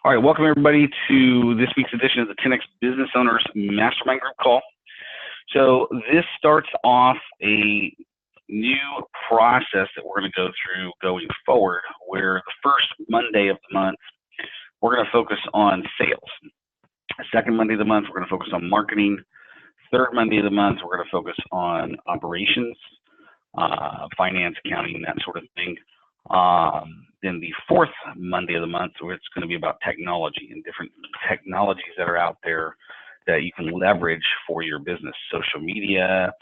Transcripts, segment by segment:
All right, welcome everybody to this week's edition of the 10X Business Owners Mastermind Group Call. So this starts off a new process that we're going to go through going forward, where the first Monday of the month, we're going to focus on sales. The second Monday of the month, we're going to focus on marketing. Third Monday of the month, we're going to focus on operations, finance, accounting, that sort of thing. Then the fourth Monday of the month, where it's going to be about technology and different technologies that are out there that you can leverage for your business, social media,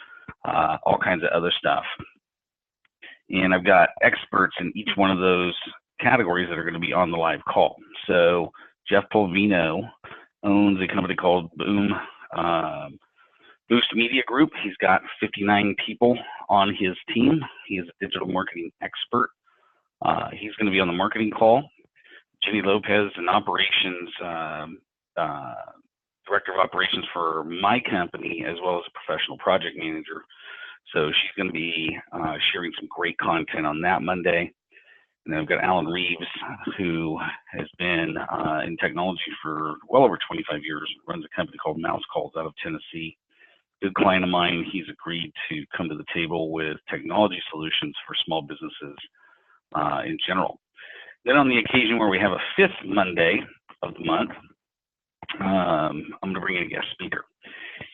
all kinds of other stuff. And I've got experts in each one of those categories that are going to be on the live call. So Jeff Polvino owns a company called Boost Media Group. He's got 59 people on his team. He is a digital marketing expert. He's going to be on the marketing call. Jenny Lopez, an operations director of operations for my company, as well as a professional project manager. So she's going to be sharing some great content on that Monday. And then I've got Alan Reeves, who has been in technology for well over 25 years, runs a company called Mouse Calls out of Tennessee. Good client of mine. He's agreed to come to the table with technology solutions for small businesses in general. Then on the occasion where we have a fifth Monday of the month, I'm going to bring in a guest speaker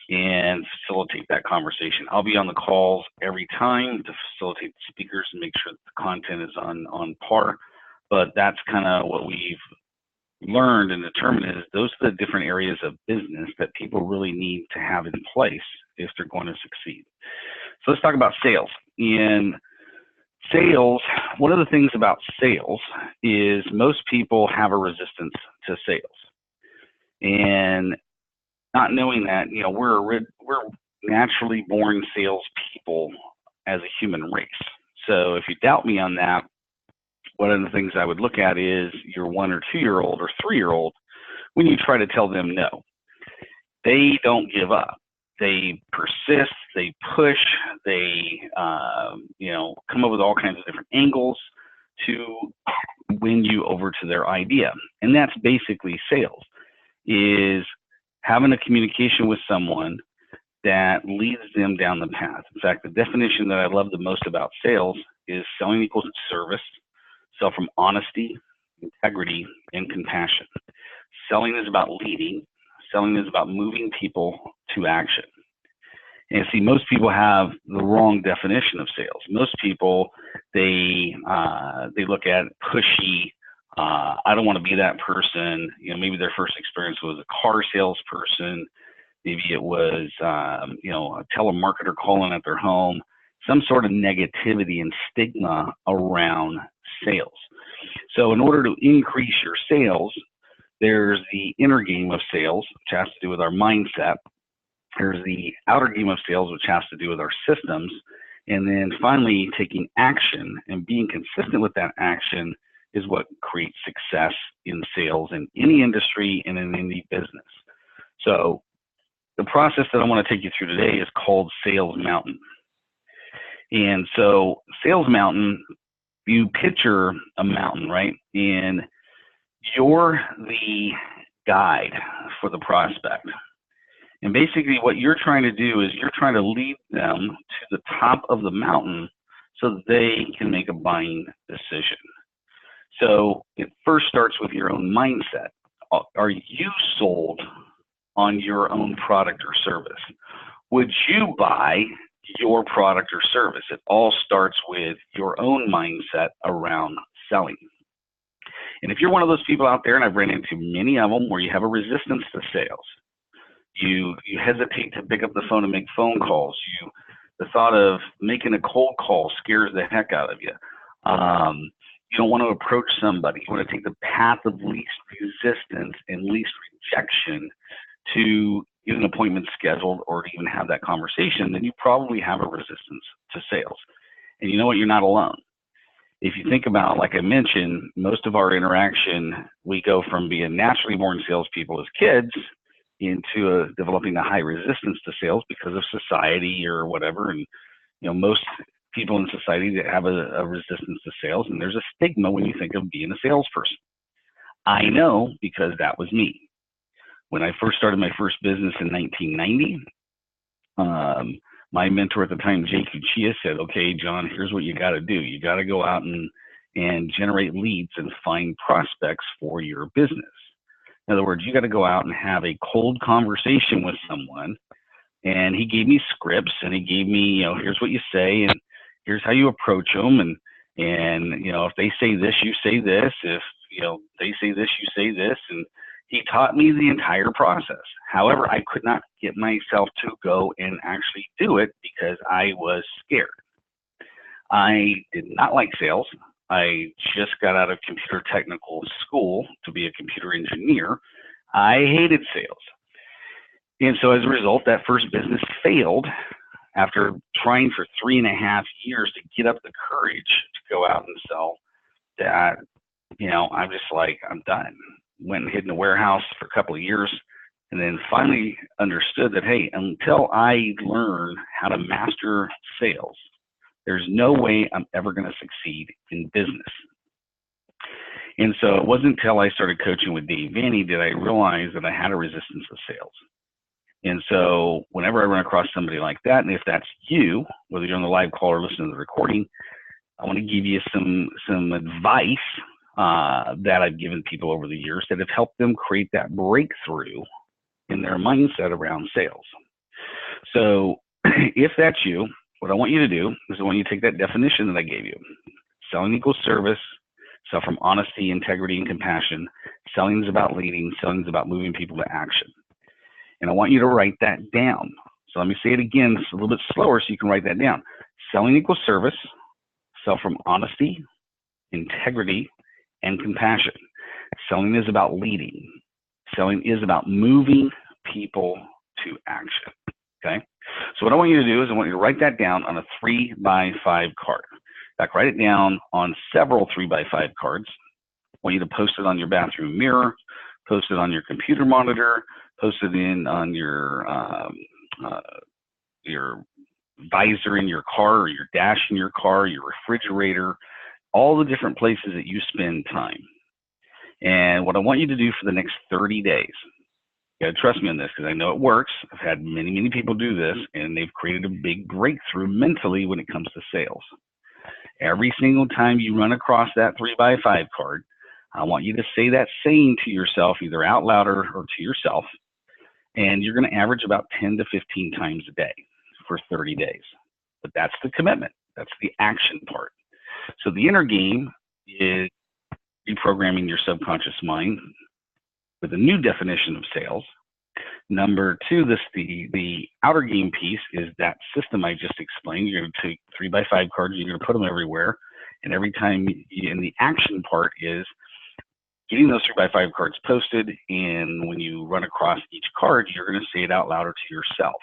and facilitate that conversation. I'll be on the calls every time to facilitate the speakers and make sure that the content is on par. But that's kind of what we've learned and determined is those are the different areas of business that people really need to have in place if they're going to succeed. So let's talk about sales. And sales, one of the things about sales is most people have a resistance to sales. And not knowing that, you know, we're naturally born salespeople as a human race. So if you doubt me on that, one of the things I would look at is your 1 or 2 year old or 3 year old when you try to tell them no. They don't give up. They persist, they push, they come up with all kinds of different angles to win you over to their idea. And that's basically sales, is having a communication with someone that leads them down the path. In fact, the definition that I love the most about sales is selling equals service, sell from honesty, integrity, and compassion. Selling is about leading. Selling is about moving people to action. And see, most people have the wrong definition of sales. Most people, they look at pushy. I don't want to be that person. You know, maybe their first experience was a car salesperson. Maybe it was, a telemarketer calling at their home. Some sort of negativity and stigma around sales. So in order to increase your sales, there's the inner game of sales, which has to do with our mindset. There's the outer game of sales, which has to do with our systems. And then finally, taking action and being consistent with that action is what creates success in sales in any industry and in any business. So the process that I want to take you through today is called Sales Mountain. And so Sales Mountain, you picture a mountain, right? And you're the guide for the prospect. And basically what you're trying to do is you're trying to lead them to the top of the mountain so that they can make a buying decision. So it first starts with your own mindset. Are you sold on your own product or service? Would you buy your product or service? It all starts with your own mindset around selling. And if you're one of those people out there, and I've ran into many of them, where you have a resistance to sales, you hesitate to pick up the phone and make phone calls. The thought of making a cold call scares the heck out of you. You don't want to approach somebody. You want to take the path of least resistance and least rejection to get an appointment scheduled or to even have that conversation. Then you probably have a resistance to sales. And you know what? You're not alone. If you think about, like I mentioned, most of our interaction, we go from being naturally born salespeople as kids into developing a high resistance to sales because of society or whatever. And, you know, most people in society that have a resistance to sales, and there's a stigma when you think of being a salesperson. I know because that was me. When I first started my first business in 1990, my mentor at the time, Jake Uchia, said, okay, John, here's what you got to do. You got to go out and generate leads and find prospects for your business. In other words, you got to go out and have a cold conversation with someone. And he gave me scripts, and he gave me, here's what you say, and here's how you approach them. And if they say this, you say this. If, they say this, you say this. And he taught me the entire process. However, I could not get myself to go and actually do it because I was scared. I did not like sales. I just got out of computer technical school to be a computer engineer. I hated sales. And so as a result, that first business failed after trying for 3.5 years to get up the courage to go out and sell. That, I'm just like, I'm done. Went and hid in a warehouse for a couple of years, and then finally understood that, hey, until I learn how to master sales, there's no way I'm ever going to succeed in business. And so it wasn't until I started coaching with Dave Vanny did I realize that I had a resistance to sales. And so whenever I run across somebody like that, and if that's you, whether you're on the live call or listening to the recording, I want to give you some advice that I've given people over the years that have helped them create that breakthrough in their mindset around sales. So if that's you, what I want you to do is I want you to take that definition that I gave you. Selling equals service. Sell from honesty, integrity, and compassion. Selling is about leading. Selling is about moving people to action. And I want you to write that down. So let me say it again, it's a little bit slower so you can write that down. Selling equals service. Sell from honesty, integrity, and compassion. Selling is about leading. Selling is about moving people to action. Okay? So what I want you to do is I want you to write that down on a 3x5 card. In fact, write it down on several 3x5 cards. I want you to post it on your bathroom mirror, post it on your computer monitor, post it on your visor in your car, or your dash in your car, your refrigerator, all the different places that you spend time. And what I want you to do for the next 30 days, you gotta trust me on this because I know it works. I've had many, many people do this, and they've created a big breakthrough mentally when it comes to sales. Every single time you run across that 3x5 card, I want you to say that saying to yourself, either out loud or to yourself, and you're going to average about 10 to 15 times a day for 30 days. But that's the commitment. That's the action part. So the inner game is reprogramming your subconscious mind with a new definition of sales. Number two, the outer game piece is that system I just explained. You're going to take 3x5 cards, you're going to put them everywhere, and every time and the action part is getting those 3x5 cards posted, and when you run across each card, you're going to say it out loud or to yourself.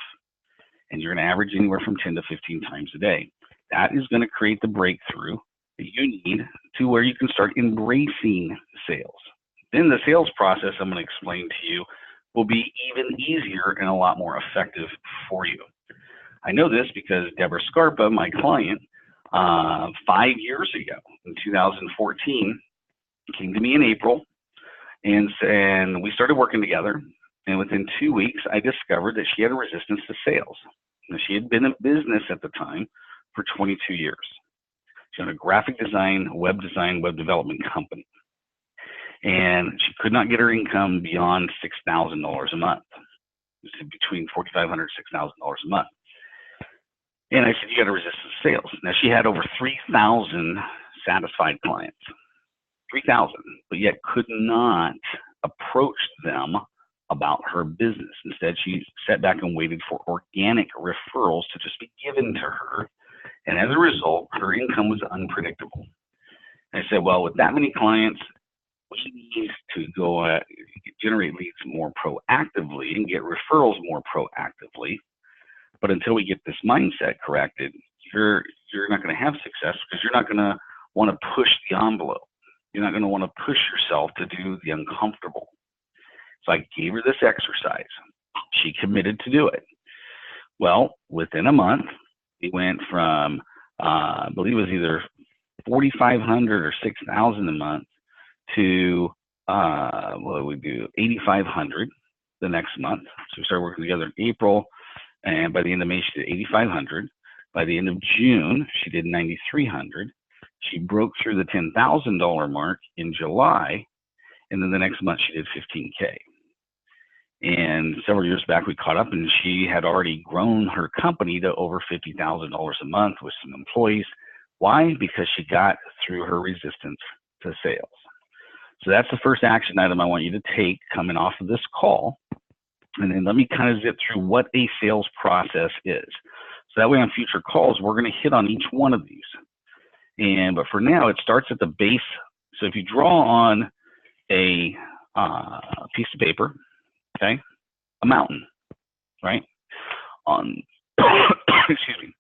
And you're going to average anywhere from 10 to 15 times a day. That is going to create the breakthrough that you need to where you can start embracing sales. Then the sales process I'm going to explain to you will be even easier and a lot more effective for you. I know this because Deborah Scarpa, my client, 5 years ago in 2014, came to me in April, and we started working together. And within 2 weeks, I discovered that she had a resistance to sales. Now, she had been in business at the time for 22 years. She owned a graphic design, web development company. And she could not get her income beyond $6,000 a month. It was between $4,500 and $6,000 a month. And I said, you got to resist the sales. Now, she had over 3,000 satisfied clients. 3,000, but yet could not approach them about her business. Instead, she sat back and waited for organic referrals to just be given to her. And as a result, her income was unpredictable. And I said, well, with that many clients, we need to go generate leads more proactively and get referrals more proactively. But until we get this mindset corrected, you're not going to have success because you're not going to want to push the envelope. You're not going to want to push yourself to do the uncomfortable. So I gave her this exercise. She committed to do it. Well, within a month, we went from, I believe it was either $4,500 or $6,000 a month to what do we do? 8,500 the next month. So we started working together in April, and by the end of May, she did 8,500. By the end of June, she did 9,300. She broke through the $10,000 mark in July, and then the next month she did 15K. And several years back, we caught up, and she had already grown her company to over $50,000 a month with some employees. Why? Because she got through her resistance to sales. So that's the first action item I want you to take coming off of this call. And then let me kind of zip through what a sales process is. So that way on future calls, we're going to hit on each one of these. But for now, it starts at the base. So if you draw on a piece of paper, okay, a mountain, right? On excuse me,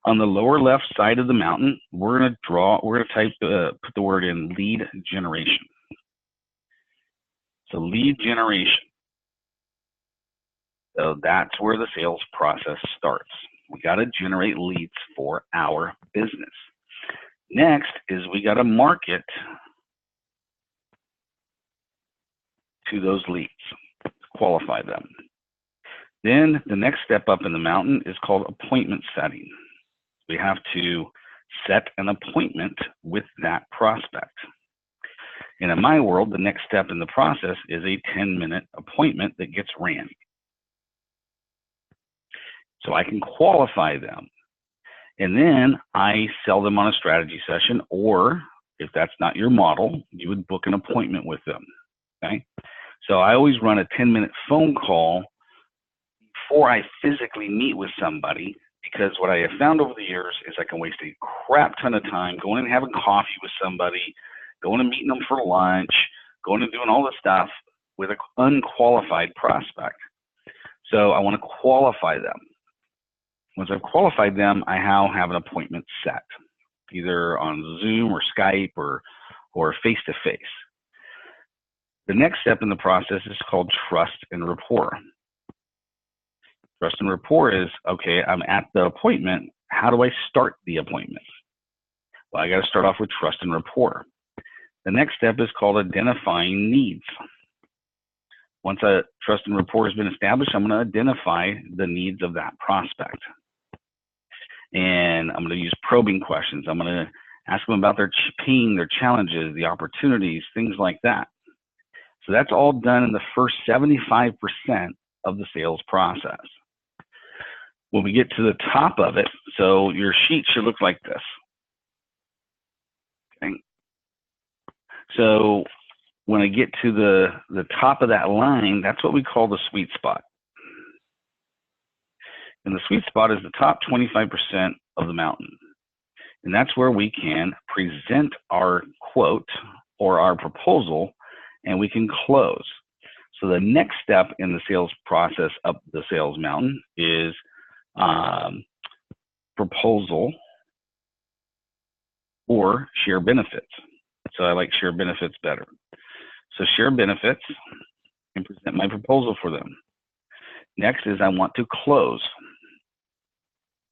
on the lower left side of the mountain, we're going to type, put the word in lead generation. So lead generation. So that's where the sales process starts. We got to generate leads for our business. Next is we got to market to those leads, qualify them. Then the next step up in the mountain is called appointment setting. We have to set an appointment with that prospect. And in my world, the next step in the process is a 10-minute appointment that gets ran. So I can qualify them. And then I sell them on a strategy session, or if that's not your model, you would book an appointment with them, okay? So I always run a 10-minute phone call before I physically meet with somebody, because what I have found over the years is I can waste a crap ton of time going and having coffee with somebody, going and meeting them for lunch, going and doing all this stuff with an unqualified prospect. So I want to qualify them. Once I've qualified them, I now have an appointment set, either on Zoom or Skype or face-to-face. The next step in the process is called trust and rapport. Trust and rapport is, okay, I'm at the appointment. How do I start the appointment? Well, I got to start off with trust and rapport. The next step is called identifying needs. Once a trust and rapport has been established, I'm going to identify the needs of that prospect. And I'm going to use probing questions. I'm going to ask them about their pain, their challenges, the opportunities, things like that. So that's all done in the first 75% of the sales process. When we get to the top of it, so your sheet should look like this. Okay. So when I get to the top of that line, that's what we call the sweet spot. And the sweet spot is the top 25% of the mountain. And that's where we can present our quote or our proposal, and we can close. So the next step in the sales process up the sales mountain is proposal or share benefits. So I like share benefits better. So share benefits and present my proposal for them. Next is I want to close.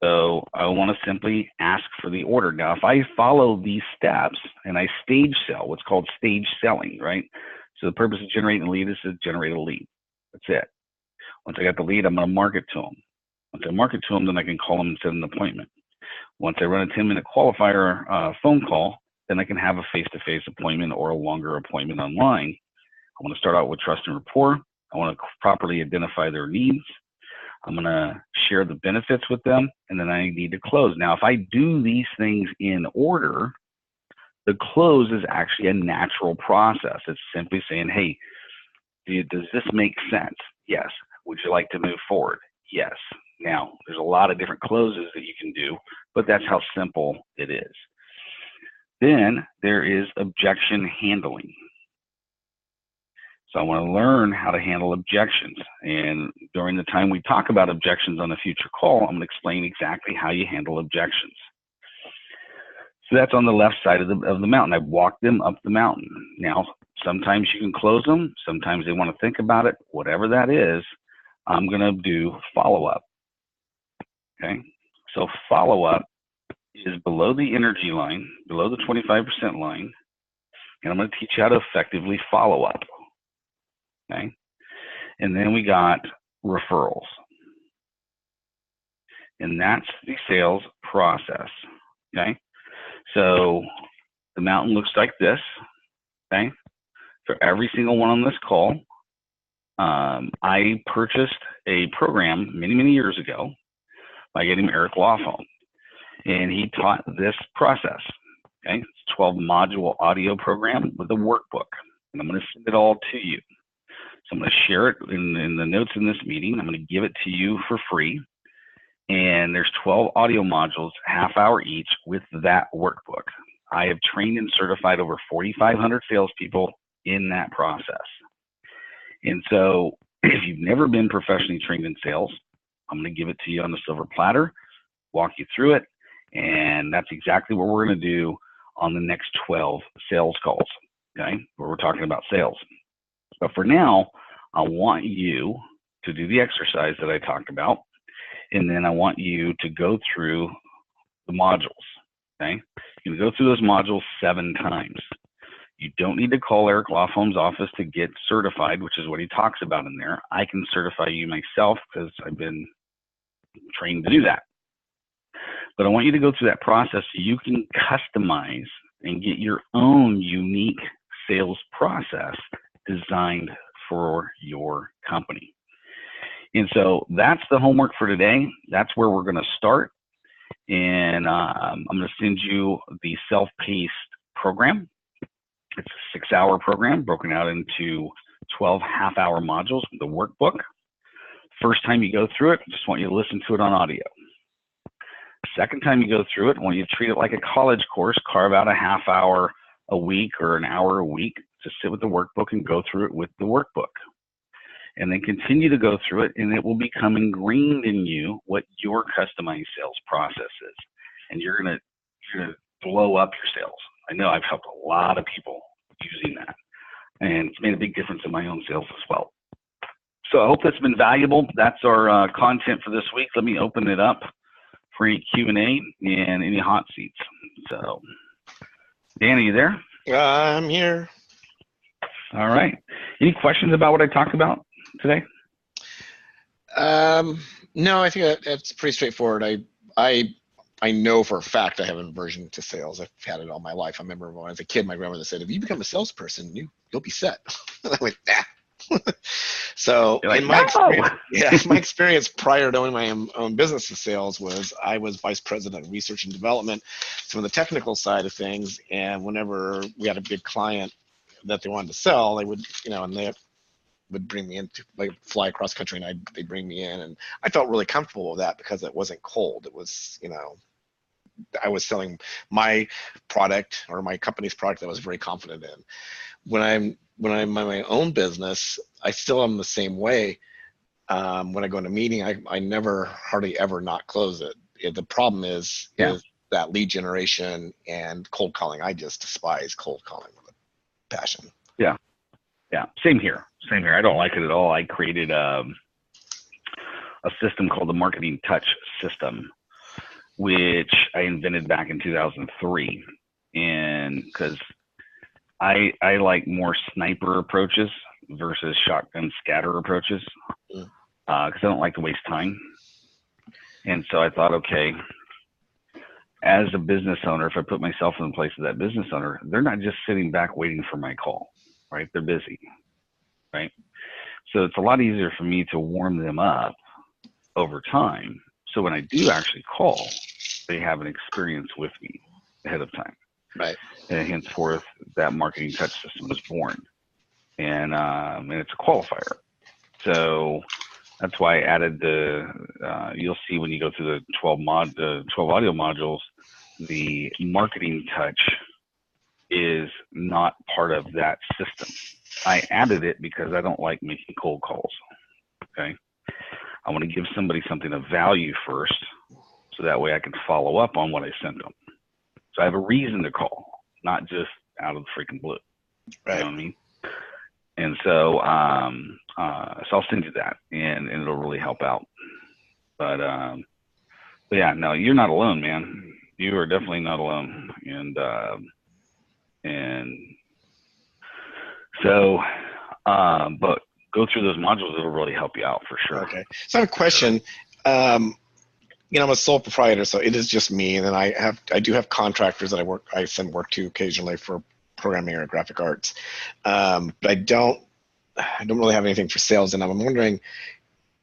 So I want to simply ask for the order. Now, if I follow these steps and I stage sell, what's called stage selling, right? So the purpose of generating a lead is to generate a lead. That's it. Once I got the lead, I'm going to market to them. Once I market to them, then I can call them and set an appointment. Once I run a 10-minute qualifier phone call, then I can have a face-to-face appointment or a longer appointment online. I want to start out with trust and rapport. I want to properly identify their needs. I'm going to share the benefits with them, and then I need to close. Now, if I do these things in order, the close is actually a natural process. It's simply saying, hey, does this make sense? Yes. Would you like to move forward? Yes. Now, there's a lot of different closes that you can do, but that's how simple it is. Then there is objection handling. So I want to learn how to handle objections. And during the time we talk about objections on a future call, I'm going to explain exactly how you handle objections. So that's on the left side of the mountain. I've walked them up the mountain. Now, sometimes you can close them. Sometimes they want to think about it. Whatever that is, I'm going to do follow-up. Okay? So follow-up is below the energy line, below the 25% line. and I'm going to teach you how to effectively follow up. Okay. And then we got referrals. And that's the sales process. Okay. So the mountain looks like this. Okay. For every single one on this call, I purchased a program many, many years ago by getting Eric Lawfone, and he taught this process. Okay, it's a 12-module audio program with a workbook, and I'm going to send it all to you. So I'm going to share it in the notes in this meeting. I'm going to give it to you for free, and there's 12 audio modules, half hour each, with that workbook. I have trained and certified over 4,500 salespeople in that process. And so if you've never been professionally trained in sales, I'm going to give it to you on a silver platter, walk you through it, and that's exactly what we're going to do on the next 12 sales calls, okay, where we're talking about sales. But for now, I want you to do the exercise that I talked about, and then I want you to go through the modules, okay? You're going to go through those modules 7 times. You don't need to call Eric Lawfone's office to get certified, which is what he talks about in there. I can certify you myself because I've been trained to do that. But I want you to go through that process so you can customize and get your own unique sales process designed for your company. And so that's the homework for today. That's where we're going to start. And I'm going to send you the self-paced program. It's a 6-hour program broken out into 12 half-hour modules with the workbook. First time you go through it, I just want you to listen to it on audio. Second time you go through it, I want you to treat it like a college course, carve out a half hour a week or an hour a week to sit with the workbook and go through it with the workbook. And then continue to go through it, and it will become ingrained in you what your customized sales process is. And you're gonna blow up your sales. I know I've helped a lot of people using that, and it's made a big difference in my own sales as well. So I hope that's been valuable. That's our content for this week. Let me open it up for any Q&A and any hot seats. So, Dan, are you there? I'm here. All right. Any questions about what I talked about today? No, I think that's pretty straightforward. I know for a fact I have an aversion to sales. I've had it all my life. I remember when I was a kid, my grandmother said, if you become a salesperson, you'll be set. And I went, nah. So like, in my no! my experience prior to owning my own business of sales was I was vice president of research and development. So on the technical side of things, and whenever we had a big client that they wanted to sell, they would, and they would bring me in to like fly across country, and they'd bring me in, and I felt really comfortable with that because it wasn't cold. It was, I was selling my product or my company's product that I was very confident in. When I'm in my own business, I still am the same way. When I go in a meeting, I never hardly ever not close it. The problem is that lead generation and cold calling. I just despise cold calling with a passion. Yeah. Same here. I don't like it at all. I created a system called the Marketing Touch system, which I invented back in 2003. And because I like more sniper approaches versus shotgun scatter approaches, because I don't like to waste time. And so I thought, okay, as a business owner, if I put myself in the place of that business owner, they're not just sitting back waiting for my call, right? They're busy, right? So it's a lot easier for me to warm them up over time. So when I do actually call, they have an experience with me ahead of time. Right. And henceforth, that Marketing Touch system was born. And it's a qualifier. So that's why I added you'll see when you go through the 12 audio modules, the Marketing Touch is not part of that system. I added it because I don't like making cold calls, okay? I want to give somebody something of value first, so that way I can follow up on what I sent them. So I have a reason to call, not just out of the freaking blue. Right. You know what I mean? And so, so I'll send you that, and it'll really help out. But yeah, no, you're not alone, man. You are definitely not alone. And So, but go through those modules. It'll really help you out for sure. Okay. So I have a question. I'm a sole proprietor, so it is just me. And then I do have contractors that I send work to occasionally for programming or graphic arts. But I don't really have anything for sales. And I'm wondering,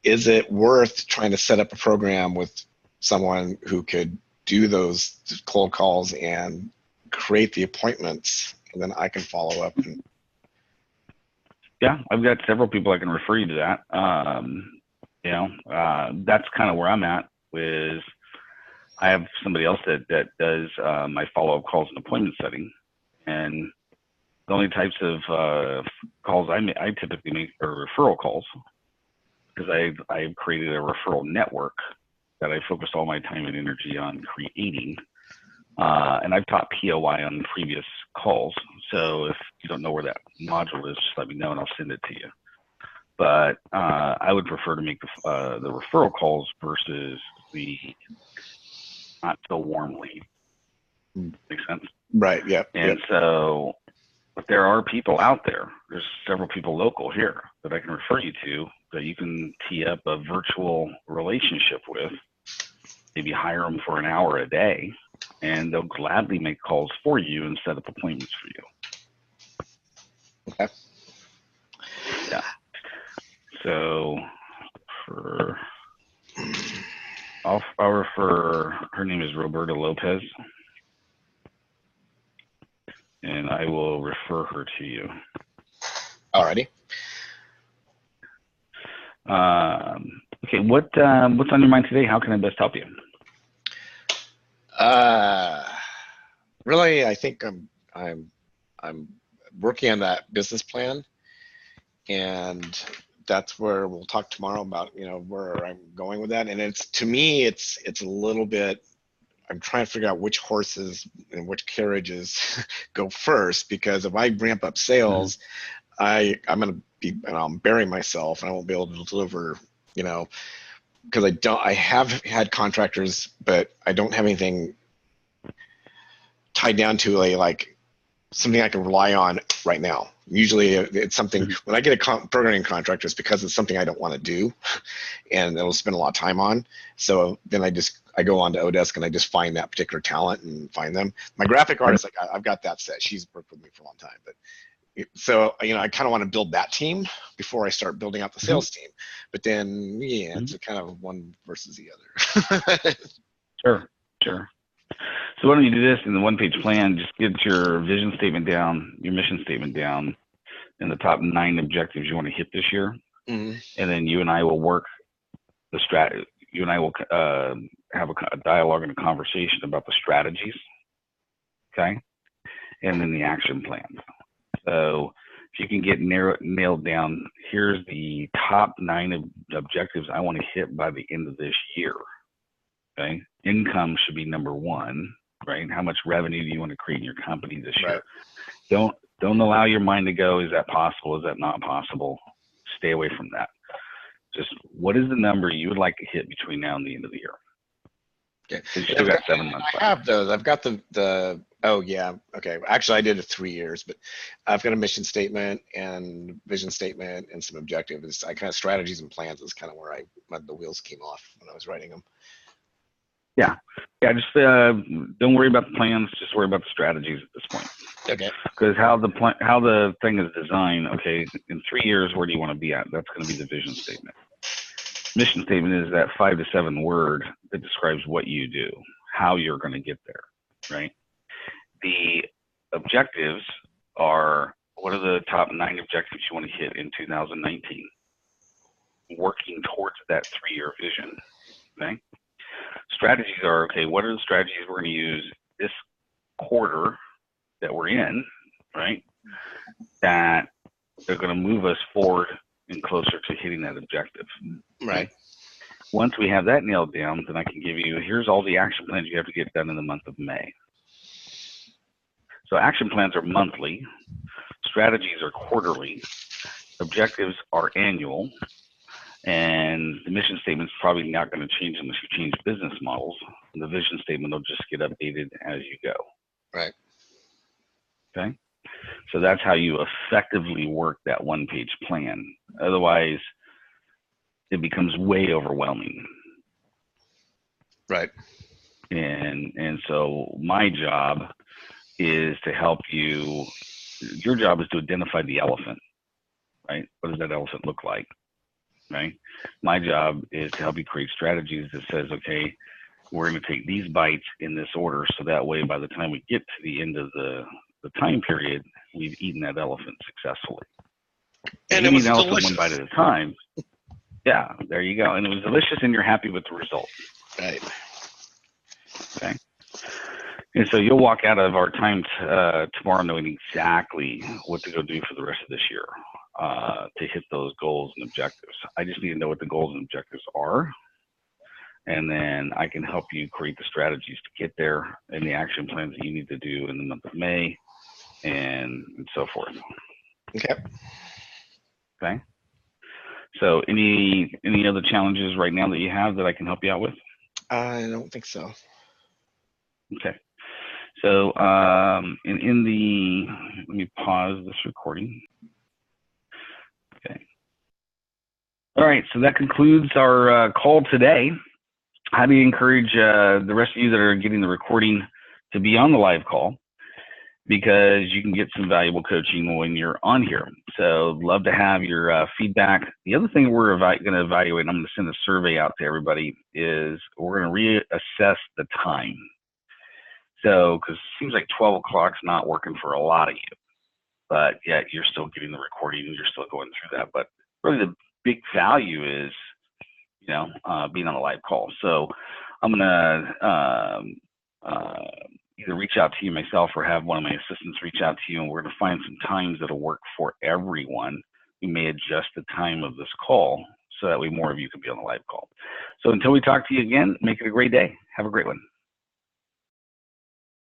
is it worth trying to set up a program with someone who could do those cold calls and create the appointments, and then I can follow up? Yeah, I've got several people I can refer you to that. That's kind of where I'm at. I have somebody else that does my follow-up calls and appointment setting, and the only types of calls I typically make are referral calls, because I've created a referral network that I focus all my time and energy on creating. And I've taught POI on previous calls. So if you don't know where that module is, just let me know and I'll send it to you. But I would prefer to make the referral calls versus the not so warm lead. Make sense? Right. Yeah. And so, but there are people out there. There's several people local here that I can refer you to that you can tee up a virtual relationship with. Maybe hire them for an hour a day, and they'll gladly make calls for you and set up appointments for you. Okay. Yeah. So I'll refer, her name is Roberta Lopez, and I will refer her to you. Alrighty. Okay, what's on your mind today? How can I best help you? Really, I think I'm working on that business plan, and that's where we'll talk tomorrow about where I'm going with that. And to me it's a little bit, I'm trying to figure out which horses and which carriages go first, because if I ramp up sales, I'm going to bury myself and I won't be able to deliver, because I have had contractors, but I don't have anything tied down to something I can rely on right now. Usually it's something, when I get a programming contractor, it's because it's something I don't want to do and it'll spend a lot of time on. So then I go on to Odesk and I just find that particular talent and find them. My graphic artist, I've got that set. She's worked with me for a long time, but so, I kind of want to build that team before I start building out the sales team. But then, it's kind of one versus the other. Sure. So why don't you do this in the one-page plan? Just get your vision statement down, your mission statement down, and the top 9 objectives you want to hit this year. And then you and I will work the strategy. You and I will have a dialogue and a conversation about the strategies, okay? And then the action plans. So if you can get nailed down, here's the top 9 objectives I want to hit by the end of this year. Okay, income should be number 1, right? How much revenue do you want to create in your company this year? Don't allow your mind to go, is that possible? Is that not possible? Stay away from that. Just what is the number you would like to hit between now and the end of the year? Okay. You still got 7 months left. I have those. I've got oh yeah. Okay. Actually, I did it 3 years, but I've got a mission statement and vision statement and some objectives. I kind of strategies and plans is kind of where the wheels came off when I was writing them. Yeah. Just don't worry about the plans. Just worry about the strategies at this point. Okay. Because how the thing is designed. Okay, in 3 years, where do you want to be at? That's going to be the vision statement. Mission statement is that 5 to 7 word that describes what you do, how you're going to get there, right? The objectives are, what are the top 9 objectives you want to hit in 2019? Working towards that 3-year vision, okay? Strategies are, okay, what are the strategies we're going to use this quarter that we're in, right? That they're going to move us forward and closer to hitting that objective. Right. Once we have that nailed down, then I can give you, here's all the action plans you have to get done in the month of May. So action plans are monthly, strategies are quarterly, objectives are annual, and the mission statement's probably not going to change unless you change business models. And the vision statement will just get updated as you go. Right. Okay. So that's how you effectively work that one-page plan. Otherwise, it becomes way overwhelming. Right. And so my job is to help you. Your job is to identify the elephant, right? What does that elephant look like, right? My job is to help you create strategies that says, okay, we're going to take these bites in this order, so that way by the time we get to the end of the time period, we've eaten that elephant successfully. And you it was eat an elephant delicious. one bite at a time. Yeah, there you go. And it was delicious, and you're happy with the result. Right. Okay. And so you'll walk out of our time tomorrow knowing exactly what to go do for the rest of this year to hit those goals and objectives. I just need to know what the goals and objectives are, and then I can help you create the strategies to get there and the action plans that you need to do in the month of May and so forth. Okay. Okay. So any other challenges right now that you have that I can help you out with? I don't think so. Okay. So let me pause this recording. Okay. All right. So that concludes our call today. How do you encourage the rest of you that are getting the recording to be on the live call? Because you can get some valuable coaching when you're on here. So love to have your feedback. The other thing we're going to evaluate, and I'm going to send a survey out to everybody, is we're going to reassess the time. So, because it seems like 12 o'clock's not working for a lot of you, but yet you're still getting the recording and you're still going through that. But really the big value is, being on a live call. So I'm going to either reach out to you myself or have one of my assistants reach out to you, and we're going to find some times that'll work for everyone. We may adjust the time of this call so that way more of you can be on the live call. So until we talk to you again, make it a great day. Have a great one.